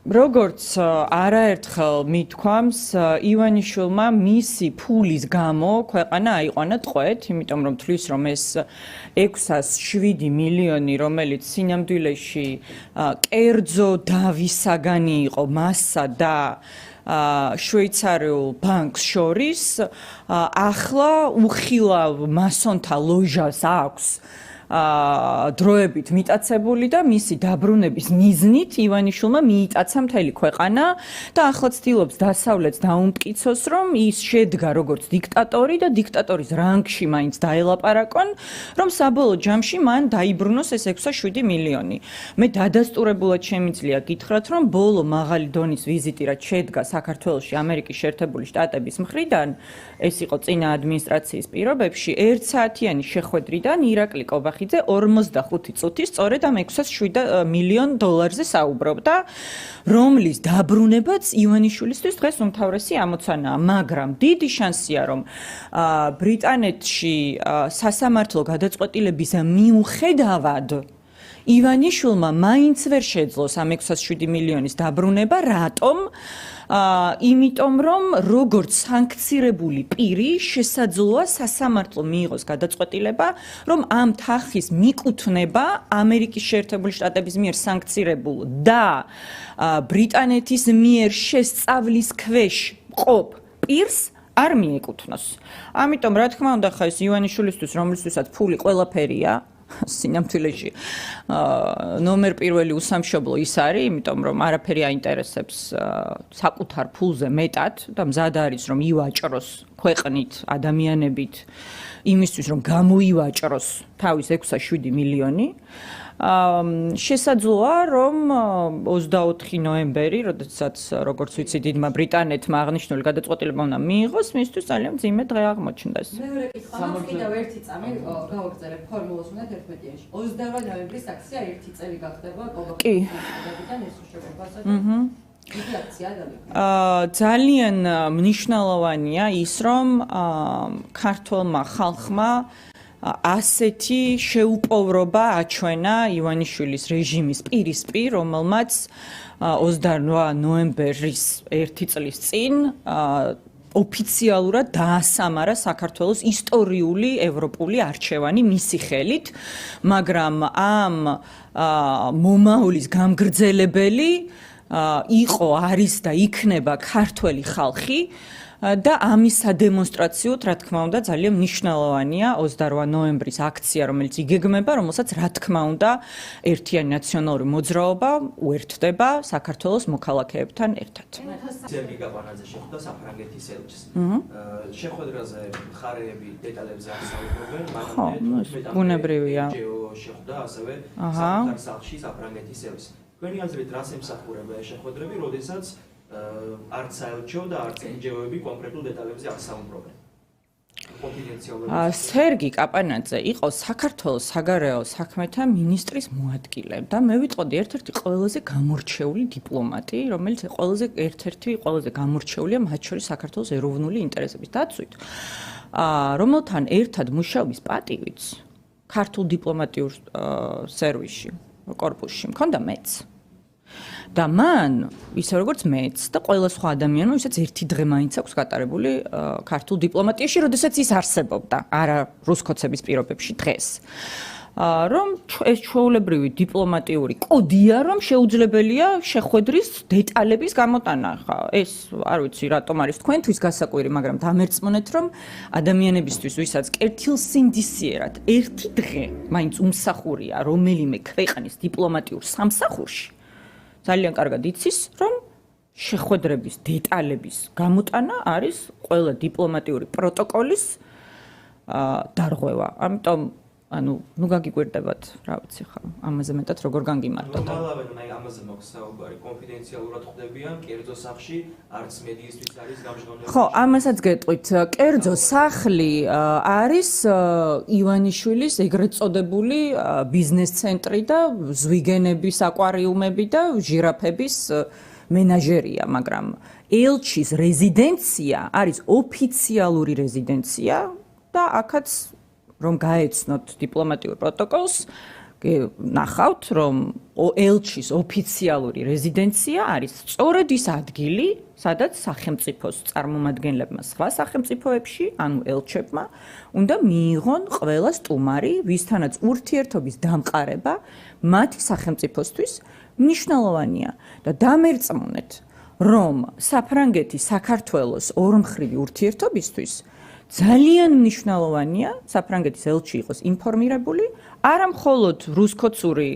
როგორც არაერთხელ მithქვამს, ივანიშვილმა მისი ფულის გამო ქვეყანა აიყვანა ტყვედ, იმიტომ რომ თვლის რომ ეს 607 მილიონი, რომელიც სინამდვილეში კერძო დავისაგანი იყო მასსა და შვეიცარიულ ბანკს შორის, ახლა უხილავ მასონთა ლოჟას აქვს დროებით მიტაცებული და მისი დაბრუნების მიზნით ივანიშვილმა მიიტაცა მთელი ქვეყანა და ახლა ცდილობს დასავლეთს დაუმტკიცოს, რომ ის შედგა როგორც დიქტატორი და დიქტატორის რანგში მაინც დაელაპარაკონ, რომ საბოლოო ჯამში მან დაიბრუნოს ეს 607 მილიონი. მე დადასტურებულად შემიძლია გითხრათ, რომ ბოლო მაღალი დონის ვიზიტი რაც შედგა საქართველოში ამერიკის შეერთებული შტატების მხრიდან, ეს იყო წინა ადმინისტრაციის პირობებში, 1 საათიანი შეხვედრიდან ირაკლი კობახიძე 45 წუთი სწორედ ამ 607 მილიონ დოლარზე საუბრობდა, რომლის დაბრუნებაც ივანიშვილისთვის დღეს უმთავრესი ამოცანაა, მაგრამ დიდი შანსია, რომ ბრიტანეთში სასამართლო გადაწყვეტილების მიუხედავად ივანიშვილმა მაინც ვერ შეძლოს ამ 607 მილიონის დაბრუნება, რატომ? იმიტომ რომ როგორც სანქცირებული პირი შესაძლოა სასამართლო მიიღოს გადაწყვეტილება, რომ ამ თანხის მიკუთვნება ამერიკის შეერთებული შტატების მიერ სანქცირებულ და ბრიტანეთის მიერ შესწავლის ქვეშ მყოფ პირს არ მიეკუთვნოს. ამიტომ რა თქმა უნდა, ხა ეს ივანიშვილისთვის, რომლისთვისაც ფული ყველაფერია, სინამდვილეში ნომერ პირველი უსამშობლო ის არის, იმიტომ რომ არაფერი აინტერესებს საკუთარ ფულზე მეტად და მზად არის რომ ივაჭროს ქვეყნით, ადამიანებით, იმისთვის რომ გამოივაჭროს თავის 607 მილიონი. შესაძლოა რომ 24 ნოემბერი, როდესაც როგორც ვიცი დიდმა ბრიტანეთმა აღნიშნული გადაწყვეტილება უნდა მიიღოს, მისთვის ძალიან მძიმე დღე აღმოჩნდეს. მეორე კითხვა, კიდევ ერთი წამი გავაგზავნებ ფორმულას უნდა 11-იანში. 28 ნოემბრის აქცია 1 წელი გახდება კოლგატიდან ეს უშედეგობასაც. ძალიან მნიშვნელოვანია ის, რომ ქართულმა ხალხმა ასეთი შეუპოვრობა აჩვენა ივანიშვილის რეჟიმის პირისპირ, რომელმაც 28 ნოემბრის 1 წლის წინ ოფიციალურად დაასამარა საქართველოს ისტორიული ევროპული არჩევანი მისი ხელით, მაგრამ ამ მომავლის გამგრძელებელი იყო, არის და იქნება ქართველი ხალხი და ამის სადემონსტრაციოდ, რა თქმა უნდა, ძალიან მნიშვნელოვანია 28 ნოემბრის აქცია, რომელიც იგეგმება, რომელსაც რა თქმა უნდა, ერთიანი ნაციონალური მოძრაობა უერთდება საქართველოს მოქალაქეებთან ერთად. სერგი კაპანაძე შეხვდა საფრანგეთის ელჩს. შეხვედრაზე მხარეები დეტალებზე აღსაუბრებენ, მაგრამ ბუნებრივია. შეხვდა ასევე საკუთარ სახლში საფრანგეთის ელჩს. თქვენი აზრით, რას ემსახურება ეს შეხვედრები, როდესაც არც საელჩო და არც NGO-ები კონკრეტულ დეტალებზე აღსაუბრობენ. სერგი კაპანაძე იყო საქართველოს საგარეო საქმეთა მინისტრის მოადგილე და მე ვიტყოდი ერთ-ერთი ყველაზე გამორჩეული დიპლომატი, რომელიც ყველაზე გამორჩეულია მათ შორის საქართველოს ეროვნული ინტერესების დაცვით, რომელთან ერთად მუშაობის პატივიც ქართულ დიპლომატიურ სერვისში, კორპუსში მქონდა მეც. და მან, ისე როგორც მეც და ყველა სხვა ადამიანმა, ვისაც ერთი დღე მაინც აქვს გატარებული ქართულ დიპლომატიაში, როდესაც ის არსებობდა, არა რუსკოცების პირობებში დღეს. რომ ეს ჩვეულებრივი დიპლომატიური კოდია, რომ შეუძლებელია შეხვედრის დეტალების გამოტანა. ხა ეს არ ვიცი რატომ არის თქვენთვის გასაკვირი, მაგრამ დამერწმუნეთ, რომ ადამიანებისთვის, ვისაც კეთილსინდისიერად ერთი დღე მაინც უმსახურია რომელიმე ქვეყნის დიპლომატიურ სამსახურში, ძალიან კარგად იცის, რომ შეხვედრების დეტალების გამოტანა არის ყველა დიპლომატიური პროტოკოლის დარღვევა. ამიტომ ნუ გაგიკვირდებათ, რა ვიცი ხა, ამაზე მეტად როგორ განგიმარტოთ. ნორმალურად ამაზე მოგსაუბარი, კონფიდენციალურად ხდებიან, კერძო სახლში არც მედიისთვის არის გამჟღავნებული. ხო, ამასაც გეტყვით, კერძო სახლი არის ივანიშვილის ეგრეთ წოდებული ბიზნეს ცენტრი და ზვიგენების აკვარიუმები და ჟირაფების მენაჟერია, მაგრამ ელჩის რეზიდენცია არის ოფიციალური რეზიდენცია და აქაც რომ გაეცნოთ დიპლომატიურ პროტოკოლს, ნახავთ, რომ ელჩის ოფიციალური რეზიდენცია არის სწორედ ის ადგილი, სადაც სახელმწიფოს წარმომადგენლებმა სხვა სახელმწიფოებში, ანუ ელჩებმა, უნდა მიიღონ ყველა სტუმარი, ვისთანაც ურთიერთობის დამყარება მათი სახელმწიფოსთვის მნიშვნელოვანია და დამერწმუნეთ, რომ საფრანგეთი საქართველოს ორმხრივი ურთიერთობისთვის ძალიან მნიშვნელოვანია საფრანგეთის ელჩი იყოს ინფორმირებული, არა მხოლოდ რუსკოცური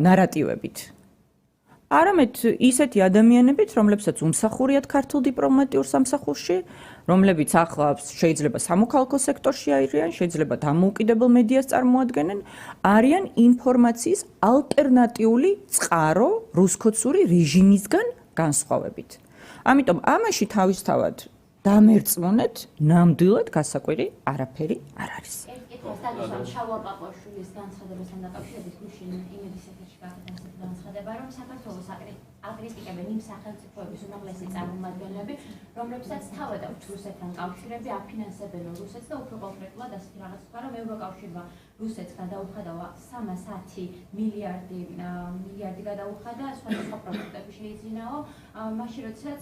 ნარატივებით. არამედ ისეთი ადამიანებით, რომლებსაც უმსახურიათ ქართულ დიპლომატიურ სამსახურში, რომლებიც ახლა შეიძლება სამოქალაქო სექტორში არიან, შეიძლება დამოუკიდებელ მედიას წარმოადგენენ, არიან ინფორმაციის ალტერნატიული წყარო რუსკოცური რეჟიმისგან განსხვავებით. ამიტომ ამაში თავისთავად დამერწმუნეთ, ნამდვილად გასაკვირი არაფერი არ არის. შალვა პაპუაშვილის განცხადებასთან დაკავშირებით გუშინ იმედის ეთერში გახდა ასეთი განცხადება, რომ საქართველოს აკრიტიკებენ იმ სახელმწიფოების უმაღლესი წარმომადგენლები, რომლებსაც თავადაც რუსეთთან კავშირები აფინანსებენ რუსეთს და უფრო კონკრეტულად ასეთი რაღაც თქვა, რომ ევროკავშირმა რუსეთს გადაუხადა 310 მილიარდი გადაუხადა სხვადასხვა პროდუქტები შეიძინაო, მაშინ როდესაც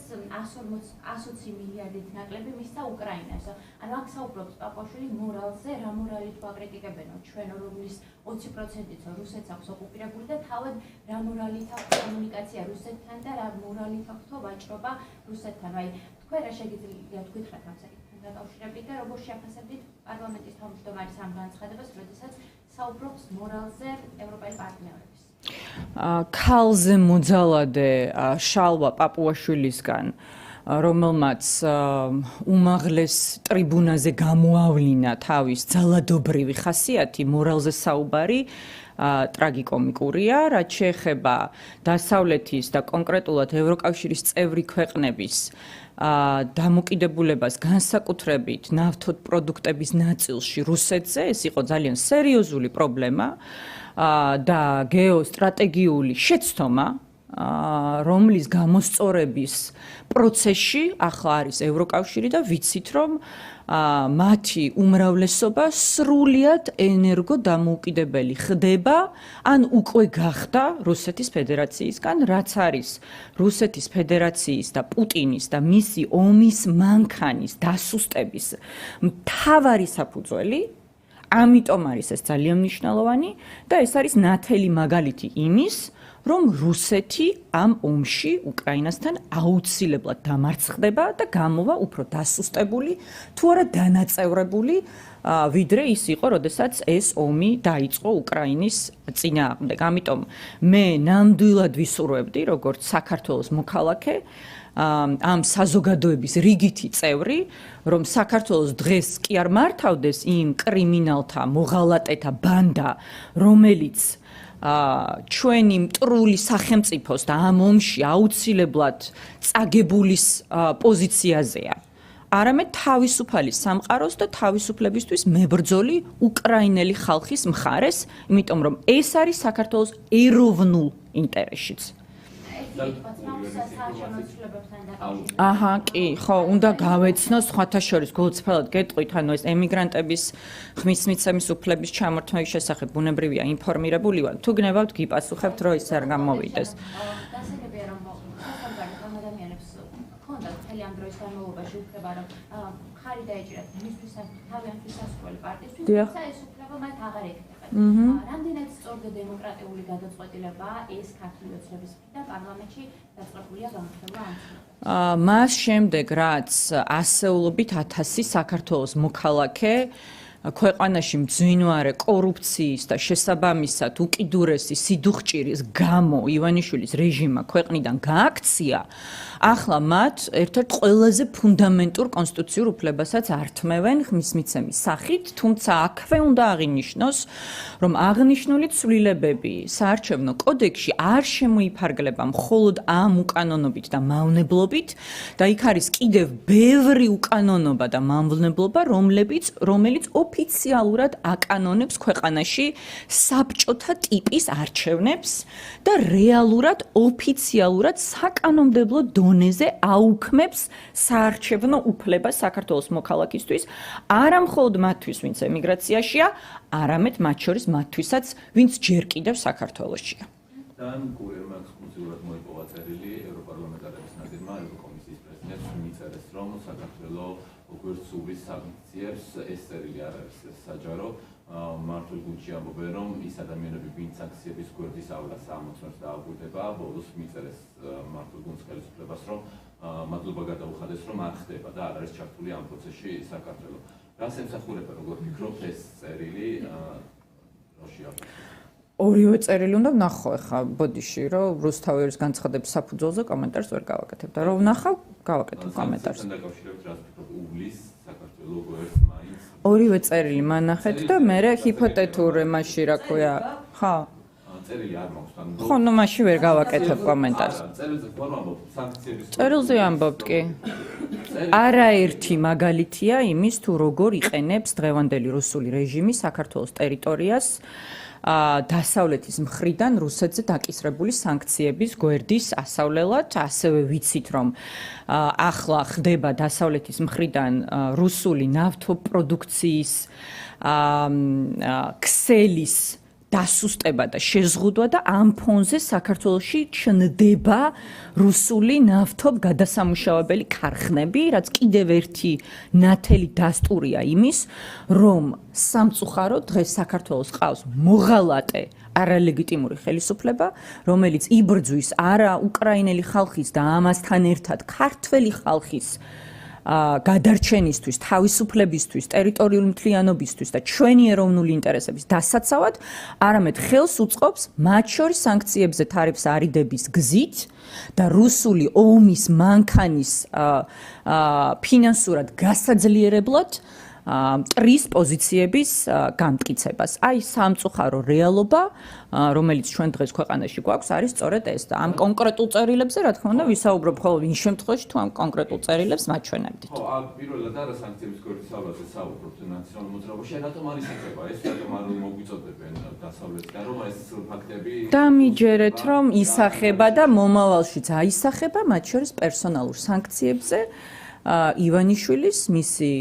120 მილიარდით ნაკლები მისცა უკრაინას. ანუ აქ საუბრობს პაპუაშვილი მორალზე, რა მორალით ვაკრიტიკებენო ჩვენ, რომლის 20%-იც რუსეთს აქვს ოკუპირებული და თავად რა მორალით აქვს კომუნიკაცია რუსეთთან და რა მორალით აქვს ვაჭრობა რუსეთთან. აი, თქვენ რა შეგიძლიათ გითხრათ ამ საკითხთან დაკავშირებით და როგორ შეაფასებთ პარლამენტის თავმჯდომარის ამ განცხადებას, როდესაც საუბრობს მორალზე ევროპელი პარტნიორების. ქალზე მოძალადე შალვა პაპუაშვილისგან, რომელმაც უმაღლეს ტრიბუნაზე გამოავლინა თავის ძალადობრივი ხასიათი, მორალზე საუბარი ტრაგიკომიკურია, რაც შეეხება დასავლეთის და კონკრეტულად ევროკავშირის წევრი ქვეყნების დამოკიდებულებას განსაკუთრებით ნავთობ პროდუქტების ნაწილში რუსეთზე, ეს იყო ძალიან სერიოზული პრობლემა და გეოსტრატეგიული შეცდომა, რომლის გამოსწორების პროცესში ახლა არის ევროკავშირი და ვიცით, რომ მათი უმრავლესობა სრულიად ენერგოდამოუკიდებელი ხდება, ან უკვე გახდა რუსეთის ფედერაციისგან, რაც არის რუსეთის ფედერაციის და პუტინის და მისი ომის მანქანის დასუსტების მთავარი საფუძველი. ამიტომ არის ეს ძალიან მნიშვნელოვანი და ეს არის ნათელი მაგალითი იმის, რომ რუსეთი ამ ომში უკრაინასთან აუცილებლად დამარცხდება და გამოვა უფრო დასუსტებული, თუ არა დანაწევრებული, ვიდრე ის იყო, როდესაც ეს ომი დაიწყო უკრაინის წინააღმდეგ. ამიტომ მე ნამდვილად ვისურვებდი, როგორც საქართველოს მოქალაქე, ამ საზოგადოების რიგითი წევრი, რომ საქართველოს დღეს კი არ მართავდეს იმ კრიმინალთა, მოღალატეთა ბანდა, რომელიც ჩვენი მტრული სახელმწიფოს და ამ ომში აუცილებლად წაგებულის პოზიციაზეა. არამედ თავისუფალი სამყაროს და თავისუფლებისთვის მებრძოლი უკრაინელი ხალხის მხარეს, იმიტომ რომ ეს არის საქართველოს ეროვნულ ინტერესშიც. აჰა, კი, ხო, უნდა გავეცნოს სხვათა შორის გულწრფელად გეტყვით, ანუ ეს ემიგრანტების ხმის მიცემის უფლების ჩამორთმევის შესახებ ბუნებრივია ინფორმირებული ვარ. თუ გნებავთ, გიპასუხებთ, რომ ის არ გამოვიდეს. დასაგებია, რომ ამ ადამიანებს ჰქონდათ მთელი ამ დროის განმავლობაში უფლება, რომ ხარი დაეჭირათ მისთვის თავიანთი სასურველი პარტიისთვის, თუმცა ეს უფლება მათ აღარ ეკნებათ. რამდენად სწორდა დემოკრატიული გადაწყვეტილებაა ეს ქართული ოცნების მხრიდან პარლამენტში დაწყებულია განხილვა ამ მას შემდეგ, რაც ასეულობით 1000 საქართველოს მოქალაქე ქვეყანაში მძვინვარე კორუფციის და შესაბამისად უკიდურესი სიდუხჭირის გამო ივანიშვილის რეჟიმმა ქვეყნიდან გააქცია, ახლა მათ ერთ-ერთ ყველაზე ფუნდამენტურ კონსტიტუციურ უფლებასაც ართმევენ ხმის მიცემის სახით, თუმცა აქვე უნდა აღინიშნოს, რომ აღნიშნული ცვლილებები საარჩევნო კოდექსში არ შემოიფარგლება მხოლოდ ამ უკანონობით და მავნებლობით და იქ არის კიდევ ბევრი უკანონობა და მავნებლობა, რომელიც ოფიციალურად აკანონებს ქვეყანაში საბჭოთა ტიპის არჩევნებს და რეალურად ოფიციალურად საკანონმდებლო დონეზე აუქმებს საარჩევნო უფლებას საქართველოს მოქალაქისთვის, არა მხოლოდ მათთვის, ვინც ემიგრაციაშია, არამედ მათ შორის მათთვისაც, ვინც ჯერ კიდევ საქართველოშია. Dan kurierma ekskluzიურად მოიპოვა წერილი ევროპარლამენტარების ნაკრებმა ევროკომისიის პრეზიდენტს მიწერეს, რომ საქართველოს როგორც სულის სანქციებს ეს წერილი არ არის საჯარო. მართულ გუნდში ამბობენ, რომ ის ადამიანები, ვინც სანქციების გვერდის ავლას ამოწმებს და აღვიდება, ბოლოს მიწერეს მართულ გუნდს ხელისუფლებას, რომ მადლობა გადაუხადეს, რომ არ ხდება და არ არის ჩართული ამ პროცესში საქართველოს. რას ემსახურება, როგორ ფიქრობთ ეს წერილი როშია? ორივე წერილი უნდა ვნახო ახლა ბოდიში, რომ რუსთავის განცხადების საფუძველზე კომენტარს ვერ გავაკეთებ და რომ ვნახავ, გავაკეთებ კომენტარს. დაკავშირებით რას ფიქრობთ უვლის საქართველოს გვერდს მაინც? ორივე წერილი მანახეთ და მე ჰიპოთეტურ ემაში რა ქვია, ხო? წერილი არ მაქვს თან. ხო, ნუ მაშინ ვერ გავაკეთებ კომენტარს. წერილზე ხო ამბობ სანქციების. წერილზე ამბობთ კი. არაერთი მაგალითია იმის თუ როგორ იყენებს დღევანდელი რუსული რეჟიმი საქართველოს ტერიტორიას დასავლეთის მხრიდან რუსეთზე დაკისრებული სანქციების გვერდის ასავლელად, ასევე ვიცით, რომ ახლა ხდება დასავლეთის მხრიდან რუსული ნავთობპროდუქციის ქსელის დასუსტება და შეზღუდვა და ამ ფონზე საქართველოში ჩნდება რუსული ნავთობ გადასამუშავებელი ქარხნები, რაც კიდევ ერთი ნათელი დასტურია იმის, რომ სამწუხაროდ დღეს საქართველოს ყავს მოღალატე არალეგიტიმური ხელისუფლება, რომელიც იბრძვის არა უკრაინელი ხალხის და ამასთან ერთად ქართველი ხალხის გადარჩენისთვის, თავისუფლებისთვის, ტერიტორიული მთლიანობისთვის და ჩვენი ეროვნული ინტერესების დასაცავად, არამედ ხელს უწყობს მათ შორის სანქციებზე თარიფს არიდების გზით და რუსული ომის მანქანის ფინანსურად გასაძლიერებლად მტრის პოზიციების გამტკიცებას. აი სამწუხარო რეალობა, რომელიც ჩვენ დღეს ქვეყანაში გვაქვს, არის სწორედ ეს და ამ კონკრეტულ წერილებზე, რა თქმა უნდა, ვისაუბრებ ხოლმე იმ შემთხვევაში, თუ ამ კონკრეტულ წერილებს მაჩვენებდით. ხო, პირველად არა სანქციების გვერდის ავლაზე საუბრობთ ნაციონალურ მოძრაობაში, რატომ არის ეხება ეს, რატომ არ მოგვიწოდებენ დასავლეთიდან, რომ ეს ფაქტები დამიჯერეთ, რომ ისახება და მომავალშიც აისახება, მათ შორის პერსონალურ სანქციებზე. ივანიშვილის, მისი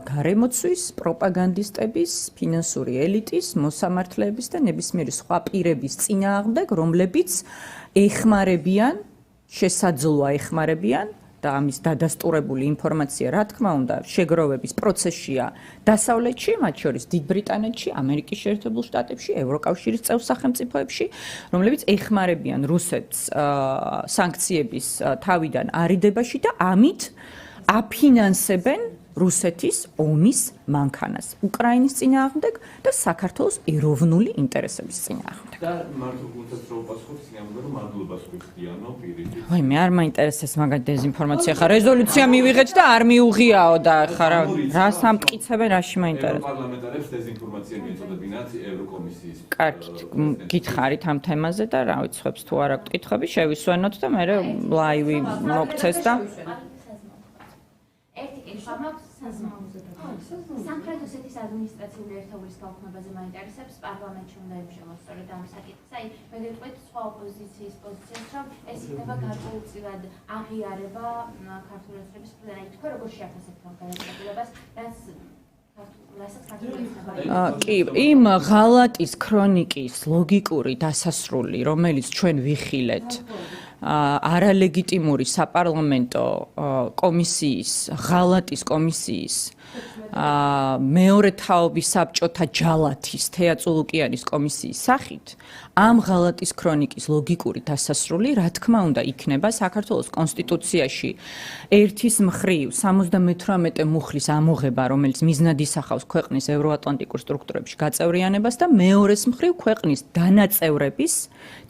გარემოცვის, პროპაგანდისტების, ფინანსური ელიტის, მოსამართლეების და ნებისმიერი სხვა პირების წინააღმდეგ, რომლებიც ეხმარებიან, შესაძლოა ეხმარებიან და ამის დადასტურებული ინფორმაცია, რა თქმა უნდა, შეგროვების პროცესშია დასავლეთში, მათ შორის დიდ ბრიტანეთში, ამერიკის შეერთებულ შტატებში, ევროკავშირის წევრ სახელმწიფოებში, რომლებიც ეხმარებიან რუსეთს სანქციების თავიდან არიდებაში და ამით აფინანსებენ რუსეთის ომის მანქანას უკრაინის წინააღმდეგ და საქართველოს ეროვნული ინტერესების წინააღმდეგ. და მართულ გუნდსაც რო უპასუხოთ, სინამდვილე რომ მადლობას ვიხდიანო პირიქით. ვაი, მე არ მაინტერესებს მაგათ დეზინფორმაცია, ხა რეზოლუცია მივიღეთ და არ მიუღიაო და ხა რას ამტკიცებენ, რაში მაინტერესებს. ევროპარლამენტარებს დეზინფორმაცია მიეწოდებინათ ევროკომისიის. კარგით, გითხარით ამ თემაზე და რა ვიცხებს თუ არ აქვს კითხვები, შევისვენოთ და მე ლაივი მოგცეს და ერთი კითხვა მაქვს საზმაოზე. სამხრეთ ოსეთის ადმინისტრაციული ერთეულის გაუქმებაზე მაინტერესებს, პარლამენტში უნდა იმუშაოს სწორედ ამ საკითხს. აი, მე გეტყვით სხვა ოპოზიციის პოზიციას, რომ ეს იქნება გარკვეულწილად აღიარება ქართული ოცნების მხრიდან. აი, თქვენ როგორ შეაფასებთ ამ გადაწყვეტილებას, კი, იმ ღალატის ქრონიკის ლოგიკური დასასრული, რომელიც ჩვენ ვიხილეთ არალეგიტიმური საპარლამენტო კომისიის, ღალატის კომისიის მეორე თაობის საბჭოთა ჯალათის თეაწულუკიანის კომისიის სახით, ამ ღალატის ქრონიკის ლოგიკური დასასრული, რა თქმა უნდა, იქნება საქართველოს კონსტიტუციაში ერთის მხრივ 78 მუხლის ამოღება, რომელიც მიზნად ისახავს ქვეყნის ევროატლანტიკურ სტრუქტურებში გაწევრიანებას და მეორეს მხრივ ქვეყნის დანაწევრების,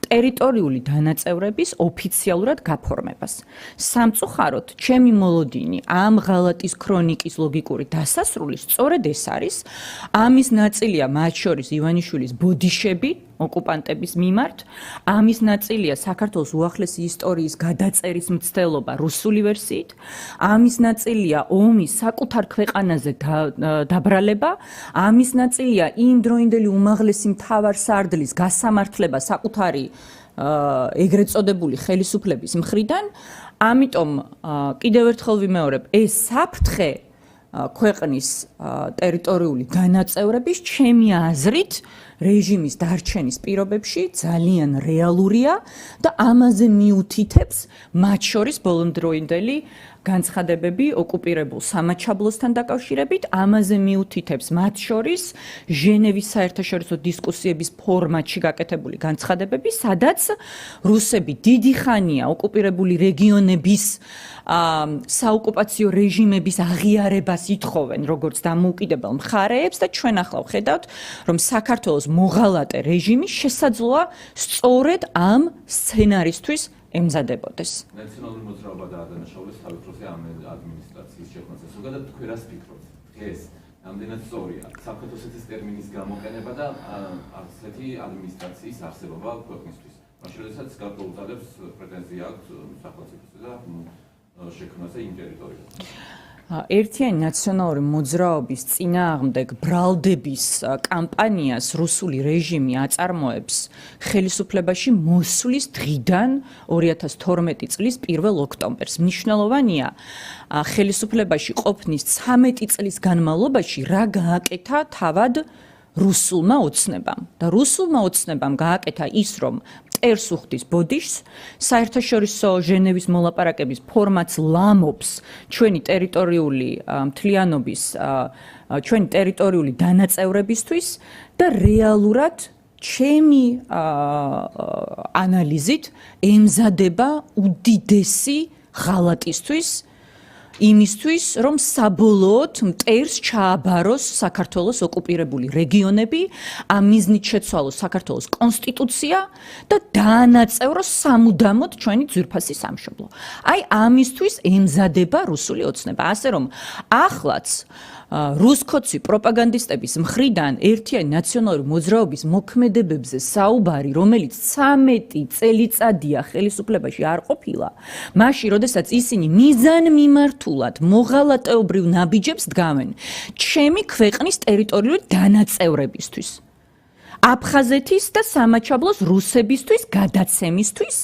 ტერიტორიული დანაწევრების ოფიციალურად გაფორმებას. სამწუხაროდ, ჩემი მოლოდინი ამ ღალატის ქრონიკის ლოგიკური დასასრული სწორედ ეს არის. ამის ნაწილია მათ შორის ივანიშვილის ბოდიშები, ოკუპანტების მიმართ. ამის ნაწილია საქართველოს უახლესი ისტორიის გადაწერის მცდელობა რუსული ვერსიით. ამის ნაწილია ომის საკუთარ ქვეყანაზე დაბრალება. ამის ნაწილია იმ დროინდელი უმაღლესი მთავარსარდლის გასამართლება საკუთარი ეგრეთ წოდებული ხელისუფლების მხრიდან. ამიტომ კიდევ ერთხელ ვიმეორებ, ეს საფრთხე ქვეყნის ტერიტორიული განაწევრების ჩემი აზრით რეჟიმის დარჩენის პირობებში ძალიან რეალურია და ამაზე მიუთითებს მათ შორის ბოლომდროინდელი განცხადებები ოკუპირებულ სამაჩაბლოსთან დაკავშირებით, ამაზე მიუთითებს მათ შორის ჟენევის საერთაშორისო დისკუსიების ფორმატში გაკეთებული განცხადებები, სადაც რუსები დიდი ხანია ოკუპირებული რეგიონების საოკუპაციო რეჟიმების აღიარებას ითხოვენ როგორც დამოუკიდებელ მხარეებს და ჩვენ ახლა ვხედავთ, რომ საქართველოს მოღალატე რეჟიმი შესაძლოა სწორედ ამ სცენარისთვის ემზადებოდეს. ნაციონალური მოძრაობა და ადანაშაულებს თავის დროზე ამ ადმინისტრაციის შექმნაზე. ზოგადად თქვენ რას ფიქრობთ? დღეს ამდენად სწორია საქართველოს ეს ტერმინის გამოყენება და ასეთი ადმინისტრაციის არსებობა ქვეყნისთვის. მაშინ როდესაც გაკეთებს პრეტენზია აქვს სახელმწიფოსა და შექმნაზე იმ ტერიტორიაზე. ერთიანი ნაციონალური მოძრაობის წინააღმდეგ ბრალდების კამპანიას რუსული რეჟიმი აწარმოებს ხელისუფლებაში მოსვლის დღიდან 2012 წლის 1 ოქტომბერს. მნიშვნელოვანია ხელისუფლებაში ყოფნის 13 წლის განმავლობაში რა გააკეთა თავად რუსულმა ოცნებამ. და რუსულმა ოცნებამ გააკეთა ის, რომ მტერს უხდის ბოდიშს, საერთაშორისო ჟენევის მოლაპარაკების ფორმატს ლამობს ჩვენი ტერიტორიული მთლიანობის, ჩვენი ტერიტორიული დანაწევრებისთვის და რეალურად ჩემი ანალიზით ემზადება უდიდესი ღალატისთვის იმისთვის, რომ საბოლოოდ მტერს ჩააბაროს საქართველოს ოკუპირებული რეგიონები, ამ მიზნით შეცვალოს საქართველოს კონსტიტუცია და დაანაწევროს სამუდამოდ ჩვენი ძვირფასი სამშობლო. აი ამისთვის ემზადება რუსული ოცნება. ასე რომ ახლაც რუსკოცი პროპაგანდისტების მხრიდან ერთიანი ნაციონალური მოძრაობის მოქმედებებზე საუბარი, რომელიც 13 წელიწადია ხელისუფლებაში არ ყოფილა, მაშინ, როდესაც ისინი მიზანმიმართულად მოღალატეობრივ ნაბიჯებს დგამენ ჩემი ქვეყნის ტერიტორიული დანაწევრებისთვის, აფხაზეთის და სამაჩაბლოს რუსებისთვის გადაცემისთვის,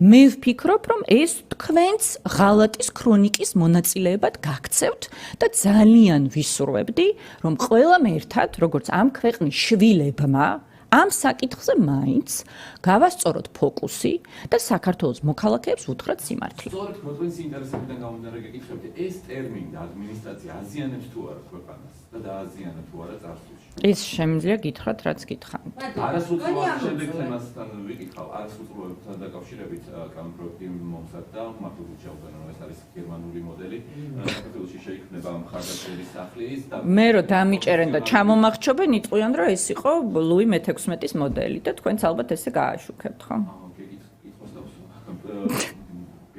მე ვფიქრობ, რომ ეს თქვენს ღალატის ქრონიკის მონაწილეებად გაქცევთ და ძალიან ვისურვებდი, რომ ყველამ ერთად, როგორც ამ ქვეყნის შვილებმა, ამ საკითხზე მაინც გავასწოროთ ფოკუსი და საქართველოს მოქალაქეებს უთხრათ სიმართლე. სწორედ ქვეყნის ინტერესებიდან გამომდინარე გეკითხებთ, ეს ტერმინი ადმინისტრაცია აზიანებს თუ არა ქვეყანას და დააზიანებს თუ არა წარსულში. ეს შემიძლია გითხრათ, რაც გითხავთ. არასრულწლოვანი შემდეგ თემასთან ვიკითხავ, არასრულწლოვანთან დაკავშირებით კამპროექტი მომზადდა მართლაც ჩავდანა, რომ ეს არის გერმანული მოდელი, საქართველოში შეიქმნება მხარდაჭერის სახლის და მე რო დამიჭერენ და ჩამომახჩობენ, იტყვიან, რომ ეს იყო ლუი მე-16-ის მოდელი და თქვენც ალბათ ესე გააშუქებთ, ხო?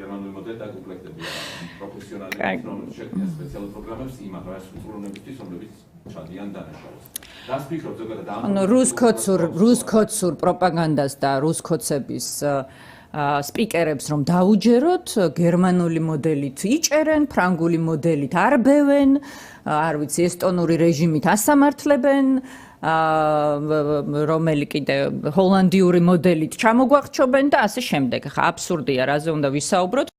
გერმანული მოდელი დაკომპლექტებულია პროფესიონალებით, რომელიც შექმნა სპეციალურ პროგრამებს იმ არასრულწლოვნებისთვის, რომლებიც ჩადიან დანაშაულს. რას ფიქრობთ ზოგადად ამ? ანუ რუსკოცურ პროპაგანდას და რუსკოცების სპიკერებს რომ დაუჯეროთ, გერმანული მოდელით იჭერენ, ფრანგული მოდელით არბევენ, არ ვიცი, ესტონური რეჟიმით ასამართლებენ, რომელი კიდე ჰოლანდიური მოდელით ჩამოგვახჩობენ და ასე შემდეგ. ხა აბსურდია, რაზე უნდა ვისაუბროთ.